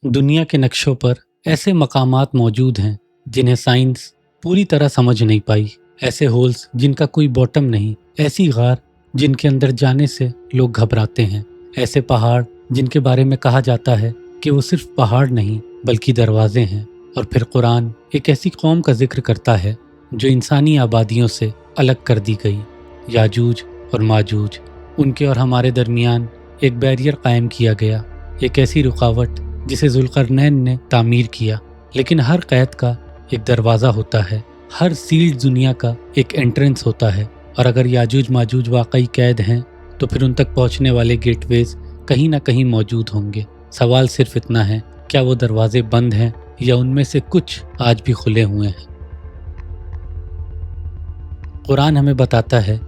दुनिया के नक्शों पर ऐसे मकामात मौजूद हैं जिन्हें साइंस पूरी तरह समझ नहीं पाई। ऐसे होल्स जिनका कोई बॉटम नहीं, ऐसी गार जिनके अंदर जाने से लोग घबराते हैं, ऐसे पहाड़ जिनके बारे में कहा जाता है कि वो सिर्फ पहाड़ नहीं बल्कि दरवाजे हैं। और फिर कुरान एक ऐसी कौम का जिक्र करता है जो इंसानी आबादियों से अलग कर दी गई, याजूज और माजूज। उनके और हमारे दरमियान एक बैरियर कायम किया गया, एक ऐसी रुकावट जिसे जुल्करनैन ने तामीर किया। लेकिन हर कैद का एक दरवाज़ा होता है, हर सील्ड दुनिया का एक एंट्रेंस होता है। और अगर याजूज माजूज वाकई कैद हैं तो फिर उन तक पहुंचने वाले गेटवेज कहीं ना कहीं मौजूद होंगे। सवाल सिर्फ इतना है, क्या वो दरवाजे बंद हैं या उनमें से कुछ आज भी खुले हुए हैं? कुरान हमें बताता है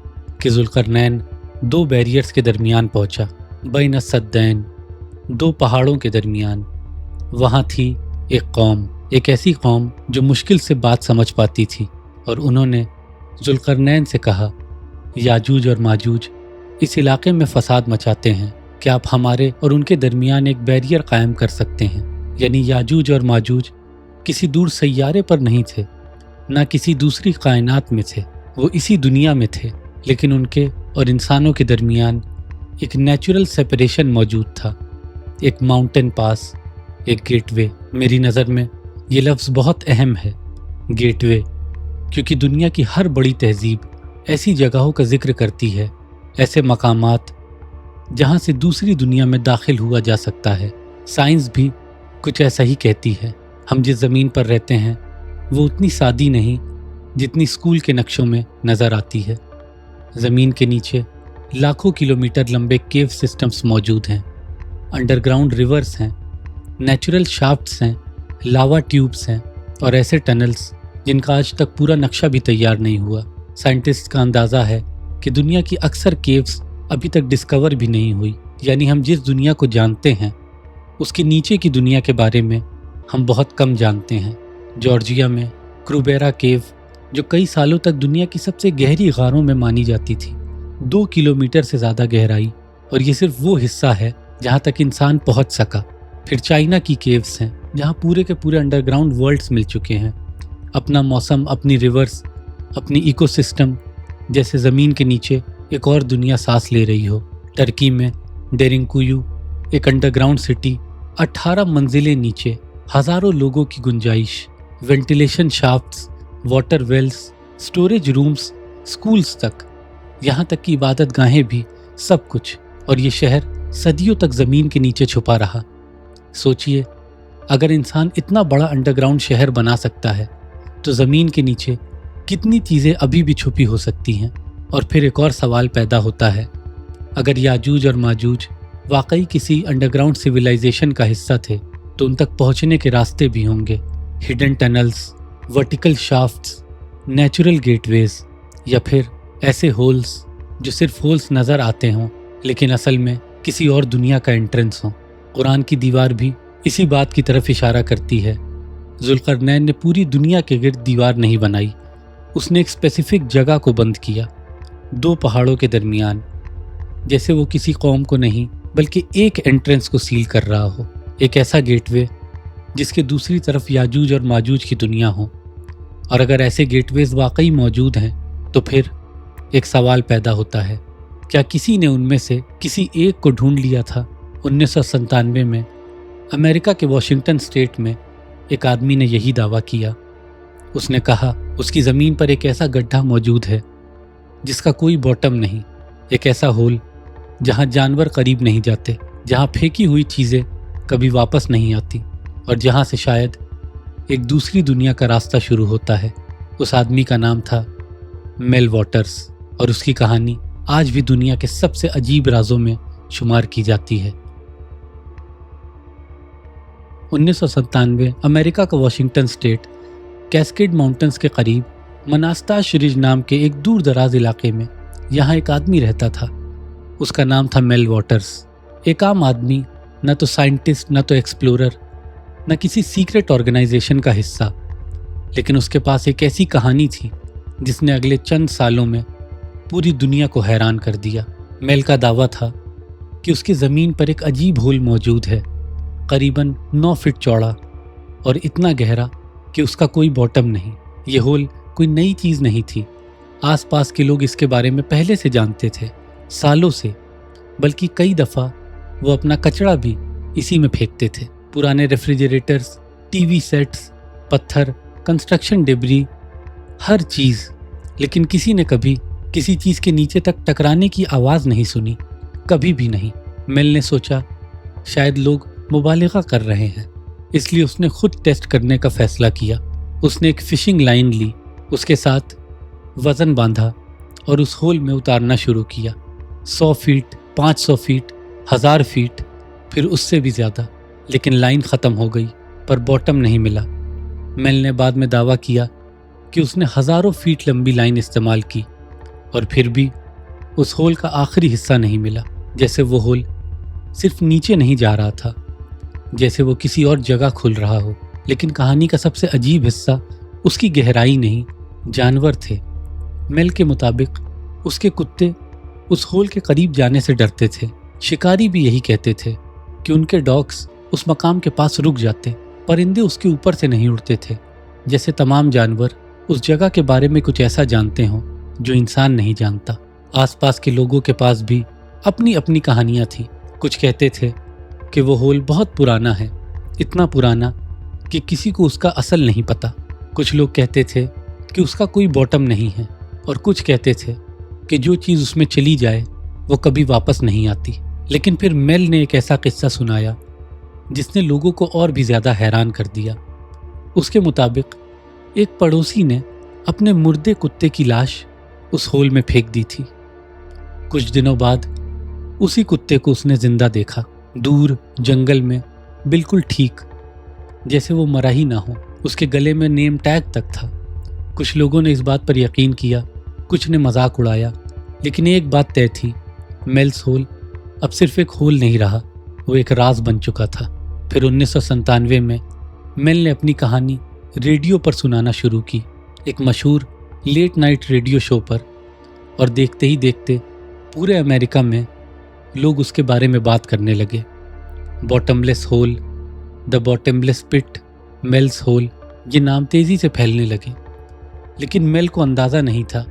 कि जुल्करनैन दो बैरियर्स के दरमियान पहुंचा, बैन सद्दैन, दो पहाड़ों के दरमियान। वहाँ थी एक कौम, एक ऐसी कौम जो मुश्किल से बात समझ पाती थी, और उन्होंने जुल्करनैन से कहा, याजूज और माजूज इस इलाके में फसाद मचाते हैं, क्या आप हमारे और उनके दरमियान एक बैरियर कायम कर सकते हैं? यानी याजूज और माजूज किसी दूर सैयारे पर नहीं थे, ना किसी दूसरी कायनात में थे, वो इसी दुनिया में थे। लेकिन उनके और इंसानों के दरमियान एक नेचुरल सेपरेशन मौजूद था, एक माउंटेन पास, एक गेटवे। मेरी नज़र में ये लफ्ज़ बहुत अहम है, गेटवे, क्योंकि दुनिया की हर बड़ी तहजीब ऐसी जगहों का जिक्र करती है, ऐसे मकामात जहाँ से दूसरी दुनिया में दाखिल हुआ जा सकता है। साइंस भी कुछ ऐसा ही कहती है। हम जिस ज़मीन पर रहते हैं वो उतनी सादी नहीं जितनी स्कूल के नक्शों में नज़र आती है। ज़मीन के नीचे लाखों किलोमीटर लंबे केव सिस्टम्स मौजूद हैं, अंडरग्राउंड रिवर्स हैं, नेचुरल शाफ्ट्स हैं, लावा ट्यूब्स हैं और ऐसे टनल्स जिनका आज तक पूरा नक्शा भी तैयार नहीं हुआ। साइंटिस्ट का अंदाज़ा है कि दुनिया की अक्सर केव्स अभी तक डिस्कवर भी नहीं हुई। यानी हम जिस दुनिया को जानते हैं उसके नीचे की दुनिया के बारे में हम बहुत कम जानते हैं। जॉर्जिया में क्रूबेरा केव, जो कई सालों तक दुनिया की सबसे गहरी गारों में मानी जाती थी, 2 किलोमीटर से ज़्यादा गहराई, और ये सिर्फ वो हिस्सा है जहाँ तक इंसान पहुँच सका। फिर चाइना की केव्स हैं जहाँ पूरे के पूरे अंडरग्राउंड वर्ल्ड्स मिल चुके हैं, अपना मौसम, अपनी रिवर्स, अपनी इकोसिस्टम, जैसे ज़मीन के नीचे एक और दुनिया सांस ले रही हो। टर्की में डेरिंकुयू, एक अंडरग्राउंड सिटी, 18 मंजिलें नीचे, हज़ारों लोगों की गुंजाइश, ventilation shafts, water wells, storage rooms, schools तक, यहाँ तक कि इबादत गाहें भी, सब कुछ। और ये शहर सदियों तक ज़मीन के नीचे छुपा रहा। सोचिए, अगर इंसान इतना बड़ा अंडरग्राउंड शहर बना सकता है तो ज़मीन के नीचे कितनी चीज़ें अभी भी छुपी हो सकती हैं। और फिर एक और सवाल पैदा होता है, अगर याजूज और माजूज वाकई किसी अंडरग्राउंड सिविलाइजेशन का हिस्सा थे तो उन तक पहुंचने के रास्ते भी होंगे, hidden tunnels, vertical shafts, natural gateways, या फिर ऐसे होल्स जो सिर्फ होल्स नज़र आते हों लेकिन असल में किसी और दुनिया का एंट्रेंस हो। कुरान की दीवार भी इसी बात की तरफ इशारा करती है। जुल्करनैन ने पूरी दुनिया के गिर्द दीवार नहीं बनाई, उसने एक स्पेसिफिक जगह को बंद किया, 2 पहाड़ों के दरमियान, जैसे वो किसी कौम को नहीं बल्कि एक एंट्रेंस को सील कर रहा हो, एक ऐसा गेटवे जिसके दूसरी तरफ याजूज और माजूज की दुनिया हो। और अगर ऐसे गेटवेज वाकई मौजूद हैं तो फिर एक सवाल पैदा होता है, क्या किसी ने उनमें से किसी एक को ढूंढ लिया था? 1997 में अमेरिका के वॉशिंगटन स्टेट में एक आदमी ने यही दावा किया। उसने कहा उसकी ज़मीन पर एक ऐसा गड्ढा मौजूद है जिसका कोई बॉटम नहीं, एक ऐसा होल जहाँ जानवर करीब नहीं जाते, जहाँ फेंकी हुई चीज़ें कभी वापस नहीं आती, और जहाँ से शायद एक दूसरी दुनिया का रास्ता शुरू होता है। उस आदमी का नाम था मेल वॉटर्स, और उसकी कहानी आज भी दुनिया के सबसे अजीब राजों में शुमार की जाती है। 1997 अमेरिका का वॉशिंगटन स्टेट कैस्केड माउंटेन्स के करीब मनास्ताश रिज नाम के एक दूर दराज इलाके में यहाँ एक आदमी रहता था। उसका नाम था मेल वॉटर्स। एक आम आदमी, न तो साइंटिस्ट, न तो एक्सप्लोरर, न किसी सीक्रेट ऑर्गेनाइजेशन का हिस्सा, लेकिन उसके पास एक ऐसी कहानी थी जिसने अगले चंद सालों में पूरी दुनिया को हैरान कर दिया। मेल का दावा था कि उसकी ज़मीन पर एक अजीब होल मौजूद है, قریباً 9 فٹ چوڑا اور اتنا گہرا کہ اس کا کوئی باٹم نہیں۔ یہ ہول کوئی نئی چیز نہیں تھی، آس پاس کے لوگ اس کے بارے میں پہلے سے جانتے تھے، سالوں سے، بلکہ کئی دفعہ وہ اپنا کچرا بھی اسی میں پھینکتے تھے۔ پرانے ریفریجریٹرز، ٹی وی سیٹس، پتھر، کنسٹرکشن ڈیبری، ہر چیز، لیکن کسی نے کبھی کسی چیز کے نیچے تک ٹکرانے کی آواز نہیں سنی، کبھی بھی نہیں۔ میل نے سوچا شاید لوگ مبالغہ کر رہے ہیں، اس لیے اس نے خود ٹیسٹ کرنے کا فیصلہ کیا۔ اس نے ایک فشنگ لائن لی، اس کے ساتھ وزن باندھا اور اس ہول میں اتارنا شروع کیا۔ 100 فیٹ، 500 فیٹ، 1000 فیٹ، پھر اس سے بھی زیادہ، لیکن لائن ختم ہو گئی، پر باٹم نہیں ملا۔ میل نے بعد میں دعویٰ کیا کہ اس نے ہزاروں فیٹ لمبی لائن استعمال کی اور پھر بھی اس ہول کا آخری حصہ نہیں ملا، جیسے وہ ہول صرف نیچے نہیں جا رہا تھا، جیسے وہ کسی اور جگہ کھل رہا ہو۔ لیکن کہانی کا سب سے عجیب حصہ اس کی گہرائی نہیں، جانور تھے۔ میل کے مطابق اس کے کتے اس ہول کے قریب جانے سے ڈرتے تھے۔ شکاری بھی یہی کہتے تھے کہ ان کے ڈاگس اس مقام کے پاس رک جاتے، پرندے اس کے اوپر سے نہیں اڑتے تھے، جیسے تمام جانور اس جگہ کے بارے میں کچھ ایسا جانتے ہوں جو انسان نہیں جانتا۔ آس پاس کے لوگوں کے پاس بھی اپنی اپنی کہانیاں تھیں۔ کچھ کہتے تھے کہ وہ ہول بہت پرانا ہے، اتنا پرانا کہ کسی کو اس کا اصل نہیں پتہ۔ کچھ لوگ کہتے تھے کہ اس کا کوئی باٹم نہیں ہے، اور کچھ کہتے تھے کہ جو چیز اس میں چلی جائے وہ کبھی واپس نہیں آتی۔ لیکن پھر میل نے ایک ایسا قصہ سنایا جس نے لوگوں کو اور بھی زیادہ حیران کر دیا۔ اس کے مطابق ایک پڑوسی نے اپنے مردے کتے کی لاش اس ہول میں پھینک دی تھی۔ کچھ دنوں بعد اسی کتے کو اس نے زندہ دیکھا، دور جنگل میں، بالکل ٹھیک، جیسے وہ مرا ہی نہ ہو۔ اس کے گلے میں نیم ٹیگ تک تھا۔ کچھ لوگوں نے اس بات پر یقین کیا، کچھ نے مذاق اڑایا، لیکن ایک بات طے تھی، میلز ہول اب صرف ایک ہول نہیں رہا، وہ ایک راز بن چکا تھا۔ پھر 1997 میں میل نے اپنی کہانی ریڈیو پر سنانا شروع کی، ایک مشہور لیٹ نائٹ ریڈیو شو پر، اور دیکھتے ہی دیکھتے پورے امریکہ میں لوگ اس کے بارے میں بات کرنے لگے۔ Bottomless hole, the bottomless pit, miles hole, یہ نام تیزی سے پھیلنے لگے۔ لیکن میل کو اندازہ نہیں تھا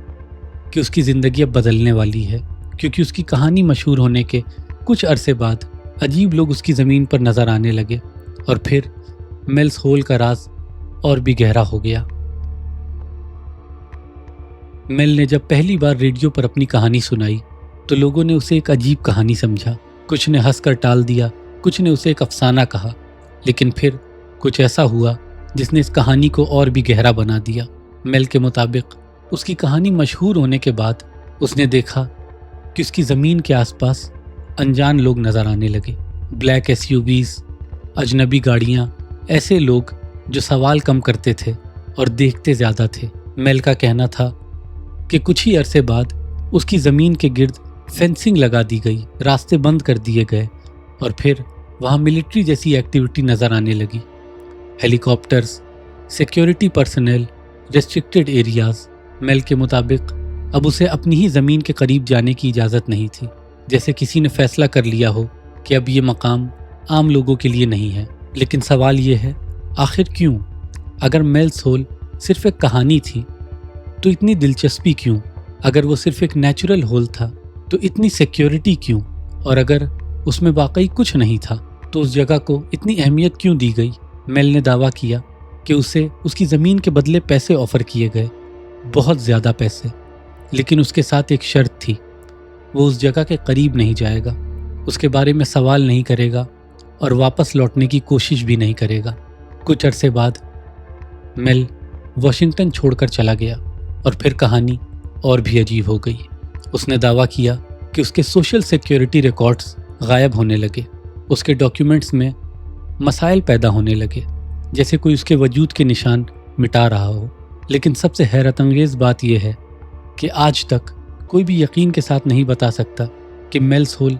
کہ اس کی زندگی اب بدلنے والی ہے، کیونکہ اس کی کہانی مشہور ہونے کے کچھ عرصے بعد عجیب لوگ اس کی زمین پر نظر آنے لگے، اور پھر میلز ہول کا راز اور بھی گہرا ہو گیا۔ میل نے جب پہلی بار ریڈیو پر اپنی کہانی سنائی تو لوگوں نے اسے ایک عجیب کہانی سمجھا، کچھ نے ہنس کر ٹال دیا، کچھ نے اسے ایک افسانہ کہا، لیکن پھر کچھ ایسا ہوا جس نے اس کہانی کو اور بھی گہرا بنا دیا۔ میل کے مطابق اس کی کہانی مشہور ہونے کے بعد اس نے دیکھا کہ اس کی زمین کے آس پاس انجان لوگ نظر آنے لگے، بلیک SUVs، اجنبی گاڑیاں، ایسے لوگ جو سوال کم کرتے تھے اور دیکھتے زیادہ تھے۔ میل کا کہنا تھا کہ کچھ ہی عرصے بعد اس کی زمین کے گرد فینسنگ لگا دی گئی، راستے بند کر دیے گئے، اور پھر وہاں ملٹری جیسی ایکٹیویٹی نظر آنے لگی، helicopters, security personnel, restricted areas. Mail کے مطابق اب اسے اپنی ہی زمین کے قریب جانے کی اجازت نہیں تھی، جیسے کسی نے فیصلہ کر لیا ہو کہ اب یہ مقام عام لوگوں کے لیے نہیں ہے۔ لیکن سوال یہ ہے، آخر کیوں؟ اگر میلز ہول صرف ایک کہانی تھی تو اتنی دلچسپی کیوں؟ اگر وہ صرف ایک نیچرل ہول تھا تو اتنی سیکیورٹی کیوں؟ اور اگر اس میں واقعی کچھ نہیں تھا تو اس جگہ کو اتنی اہمیت کیوں دی گئی؟ میل نے دعویٰ کیا کہ اسے اس کی زمین کے بدلے پیسے آفر کیے گئے، بہت زیادہ پیسے، لیکن اس کے ساتھ ایک شرط تھی، وہ اس جگہ کے قریب نہیں جائے گا، اس کے بارے میں سوال نہیں کرے گا اور واپس لوٹنے کی کوشش بھی نہیں کرے گا۔ کچھ عرصے بعد میل واشنگٹن چھوڑ کر چلا گیا، اور پھر کہانی اور بھی عجیب ہو گئی۔ اس نے دعویٰ کیا کہ اس کے سوشل سیکیورٹی ریکارڈز غائب ہونے لگے، اس کے ڈاکیومنٹس میں مسائل پیدا ہونے لگے، جیسے کوئی اس کے وجود کے نشان مٹا رہا ہو۔ لیکن سب سے حیرت انگیز بات یہ ہے کہ آج تک کوئی بھی یقین کے ساتھ نہیں بتا سکتا کہ میلز ہول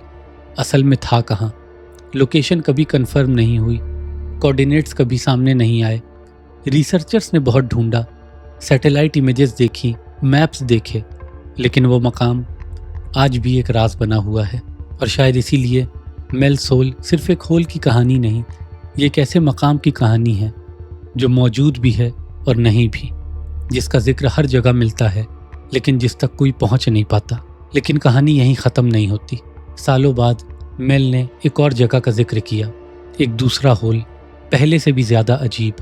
اصل میں تھا کہاں۔ لوکیشن کبھی کنفرم نہیں ہوئی، کوآرڈینیٹس کبھی سامنے نہیں آئے۔ ریسرچرز نے بہت ڈھونڈا، سیٹلائٹ امیجز دیکھی، میپس دیکھے، لیکن وہ مقام آج بھی ایک راز بنا ہوا ہے۔ اور شاید اسی لیے میلز ہول صرف ایک ہول کی کہانی نہیں یہ एक ऐसे मकाम की कहानी है जो मौजूद भी है और नहीं भी, जिसका जिक्र हर जगह मिलता है लेकिन जिस तक कोई पहुंच नहीं पाता। लेकिन कहानी यहीं ख़त्म नहीं होती। सालों बाद मेल ने एक और जगह का जिक्र किया, एक दूसरा होल, पहले से भी ज़्यादा अजीब,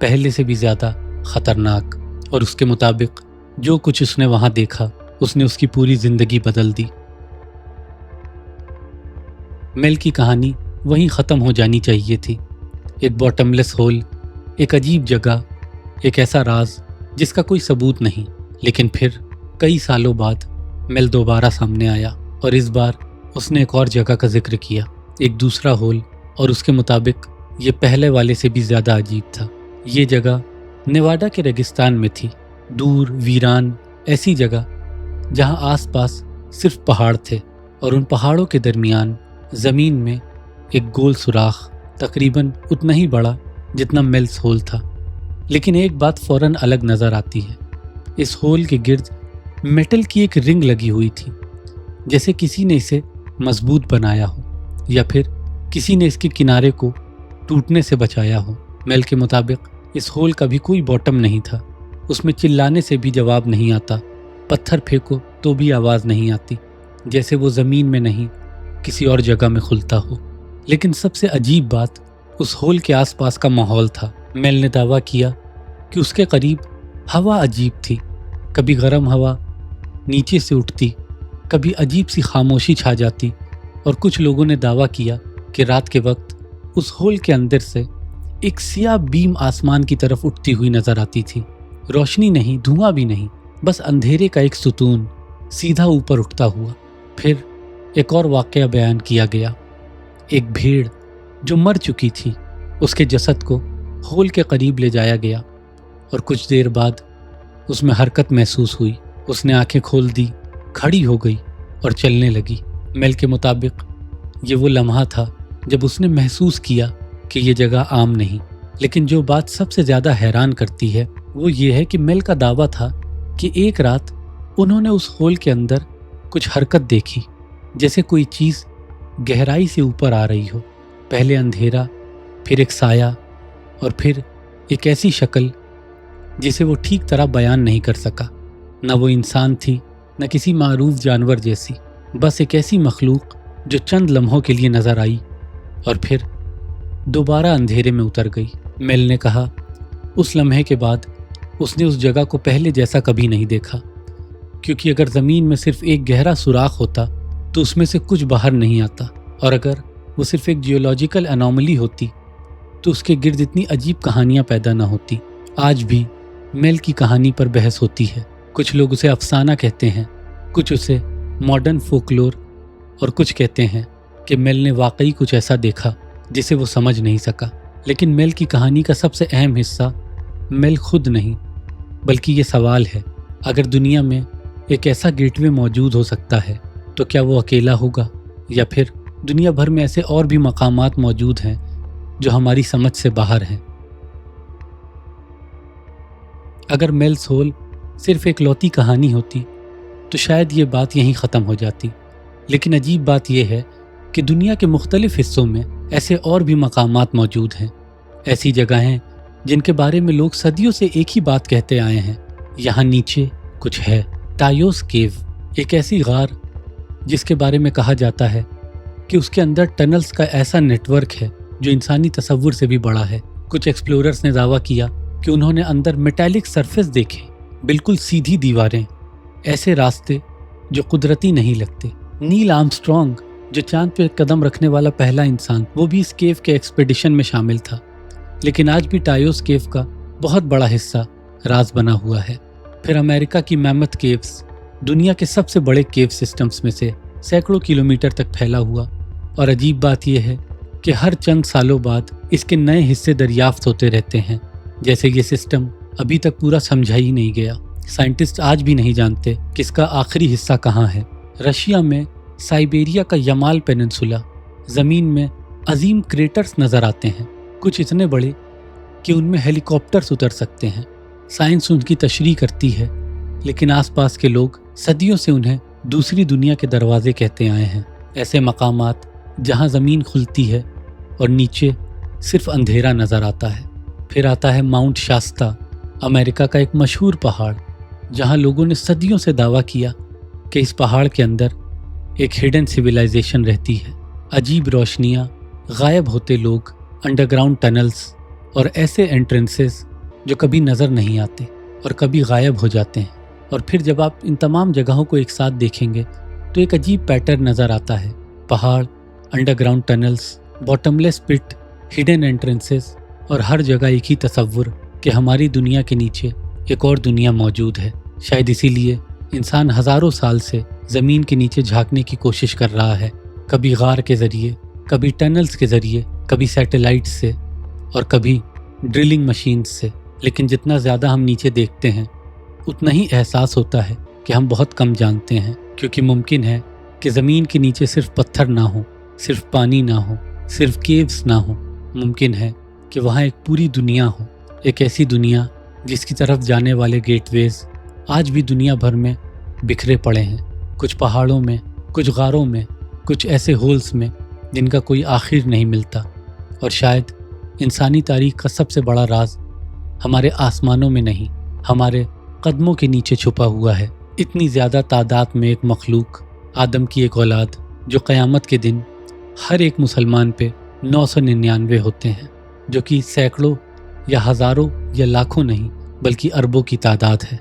पहले से भी ज़्यादा ख़तरनाक, और उसके मुताबिक जो कुछ उसने वहाँ देखा उसने उसकी पूरी ज़िंदगी बदल दी। मेल की कहानी वहीं ख़त्म हो जानी चाहिए थी। एक बॉटमलेस होल, एक अजीब जगह, एक ऐसा राज जिसका कोई सबूत नहीं। लेकिन फिर कई सालों बाद मेल दोबारा सामने आया और इस बार उसने एक और जगह का जिक्र किया, एक दूसरा होल, और उसके मुताबिक ये पहले वाले से भी ज़्यादा अजीब था। ये जगह नेवाडा के रेगिस्तान में थी, दूर, वीरान, ऐसी जगह जहाँ आसपास सिर्फ पहाड़ थे और उन पहाड़ों के दरमियान ज़मीन में एक गोल सुराख, तकरीबन उतना ही बड़ा जितना मेल्स होल था। लेकिन एक बात फ़ौरन अलग नज़र आती है, इस होल के गिर्द मेटल की एक रिंग लगी हुई थी, जैसे किसी ने इसे मजबूत बनाया हो या फिर किसी ने इसके किनारे को टूटने से बचाया हो। मेल के मुताबिक इस होल का भी कोई बॉटम नहीं था, उसमें चिल्लाने से भी जवाब नहीं आता, पत्थर फेंको तो भी आवाज़ नहीं आती, जैसे वो ज़मीन में नहीं किसी और जगह में खुलता हो। लेकिन सबसे अजीब बात उस होल के आसपास का माहौल था। मेल ने दावा किया कि उसके करीब हवा अजीब थी, कभी गर्म हवा नीचे से उठती, कभी अजीब सी खामोशी छा जाती, और कुछ लोगों ने दावा किया कि रात के वक्त उस होल के अंदर से एक सियाह बीम आसमान की तरफ उठती हुई नजर आती थी। रोशनी नहीं, धुआं भी नहीं, बस अंधेरे का एक सुतून सीधा ऊपर उठता हुआ। फिर एक और वाकया बयान किया गया, एक भेड़ जो मर चुकी थी, उसके जसद को होल के करीब ले जाया गया और कुछ देर बाद उसमें हरकत महसूस हुई। उसने आंखें खोल दी, खड़ी हो गई और चलने लगी। मेल के मुताबिक ये वो लम्हा था जब उसने महसूस किया कि ये जगह आम नहीं। लेकिन जो बात सबसे ज़्यादा हैरान करती है वो ये है कि मेल का दावा था कि एक रात उन्होंने उस होल के अंदर कुछ हरकत देखी, जैसे कोई चीज़ गहराई से ऊपर आ रही हो। पहले अंधेरा, फिर एक साया, और फिर एक ऐसी शक्ल जिसे वो ठीक तरह बयान नहीं कर सका। न वो इंसान थी, न किसी मारूफ जानवर जैसी, बस एक ऐसी मखलूक जो चंद लम्हों के लिए नजर आई और फिर दोबारा अंधेरे में उतर गई। मेल ने कहा, उस लम्हे के बाद उसने उस जगह को पहले जैसा कभी नहीं देखा, क्योंकि अगर ज़मीन में सिर्फ एक गहरा सुराख होता तो उसमें से कुछ बाहर नहीं आता, और अगर वो सिर्फ एक जियोलॉजिकल एनोमली होती तो उसके गिर्द इतनी अजीब कहानियाँ पैदा ना होती। आज भी मेल की कहानी पर बहस होती है। कुछ लोग उसे अफसाना कहते हैं, कुछ उसे मॉडर्न फोकलोर, और कुछ कहते हैं कि मेल ने वाकई कुछ ऐसा देखा जिसे वो समझ नहीं सका। लेकिन मेल की कहानी का सबसे अहम हिस्सा मेल खुद नहीं, बल्कि ये सवाल है, अगर दुनिया में एक ऐसा गेटवे मौजूद हो सकता है तो क्या वो अकेला होगा, या फिर दुनिया भर में ऐसे और भी मकामात मौजूद हैं जो हमारी समझ से बाहर हैं। अगर मेल्स होल सिर्फ एक लौती कहानी होती तो शायद ये बात यहीं ख़त्म हो जाती। लेकिन अजीब बात यह है कि दुनिया के मुख्तलिफ हिस्सों में ऐसे और भी मकामात मौजूद हैं, ऐसी जगहें जिनके बारे में लोग सदियों से एक ही बात कहते आए हैं, यहाँ नीचे कुछ है। टायोस केव, एक ऐसी गार जिसके बारे में कहा जाता है कि उसके अंदर टनल्स का ऐसा नेटवर्क है जो इंसानी तसव्वुर से भी बड़ा है। कुछ एक्सप्लोरर्स ने दावा किया कि उन्होंने अंदर मेटालिक सरफेस देखे, बिल्कुल सीधी दीवारें, ऐसे रास्ते जो कुदरती नहीं लगते। नील आर्मस्ट्रॉन्ग, जो चांद पे कदम रखने वाला पहला इंसान, वो भी इस केव के एक्सपेडिशन में शामिल था। लेकिन आज भी टायोस केव का बहुत बड़ा हिस्सा राज बना हुआ है। फिर अमेरिका की मैमथ केव्स, दुनिया के सबसे बड़े केव सिस्टम्स में से, सैकड़ों किलोमीटर तक फैला हुआ। और अजीब बात यह है कि हर चंद सालों बाद इसके नए हिस्से दरियाफ्त होते रहते हैं, जैसे ये सिस्टम अभी तक पूरा समझा ही नहीं गया। साइंटिस्ट आज भी नहीं जानते कि इसका आखिरी हिस्सा कहाँ है। रशिया में साइबेरिया का यमाल पेनिनसुला, ज़मीन में अजीम क्रेटर्स नज़र आते हैं, कुछ इतने बड़े कि उनमें हेलीकॉप्टर्स उतर सकते हैं। साइंस उनकी तशरीह करती है, लेकिन आसपास के लोग सदियों से उन्हें दूसरी दुनिया के दरवाजे कहते आए हैं। ऐसे मकामात जहाँ ज़मीन खुलती है और नीचे सिर्फ अंधेरा नज़र आता है। फिर आता है माउंट शास्ता, अमेरिका का एक मशहूर पहाड़, जहाँ लोगों ने सदियों से दावा किया कि इस पहाड़ के अंदर एक हिडन सिविलाइजेशन रहती है। अजीब रोशनियाँ, गायब होते लोग, अंडरग्राउंड टनल्स और ऐसे एंट्रेंसेस जो कभी नज़र नहीं आते और कभी गायब हो जाते हैं। और फिर जब आप इन तमाम जगहों को एक साथ देखेंगे तो एक अजीब पैटर्न नज़र आता है। पहाड़, अंडरग्राउंड टनल्स, बॉटमलेस पिट, हिडन एंट्रेंसेस और हर जगह एक ही तसव्वुर कि हमारी दुनिया के नीचे एक और दुनिया मौजूद है। शायद इसीलिए इंसान हज़ारों साल से ज़मीन के नीचे झांकने की कोशिश कर रहा है, कभी गार के ज़रिए, कभी टनल्स के ज़रिए, कभी सैटेलाइट से और कभी ड्रिलिंग मशीन्स से। लेकिन जितना ज़्यादा हम नीचे देखते हैं उतना ही एहसास होता है कि हम बहुत कम जानते हैं, क्योंकि मुमकिन है कि ज़मीन के नीचे सिर्फ पत्थर ना हो, सिर्फ पानी ना हो, सिर्फ केव्स ना हो। मुमकिन है कि वहाँ एक पूरी दुनिया हो, एक ऐसी दुनिया जिसकी तरफ जाने वाले गेटवेज आज भी दुनिया भर में बिखरे पड़े हैं, कुछ पहाड़ों में, कुछ गारों में, कुछ ऐसे होल्स में जिनका कोई आखिर नहीं मिलता। और शायद इंसानी तारीख का सबसे बड़ा राज हमारे आसमानों में नहीं, हमारे कदमों के नीचे छुपा हुआ है। इतनी ज़्यादा तादाद में एक मखलूक, आदम की एक औलाद, जो क़यामत के दिन हर एक मुसलमान पे 999 होते हैं, जो कि सैकड़ों या हज़ारों या लाखों नहीं बल्कि अरबों की तादाद है।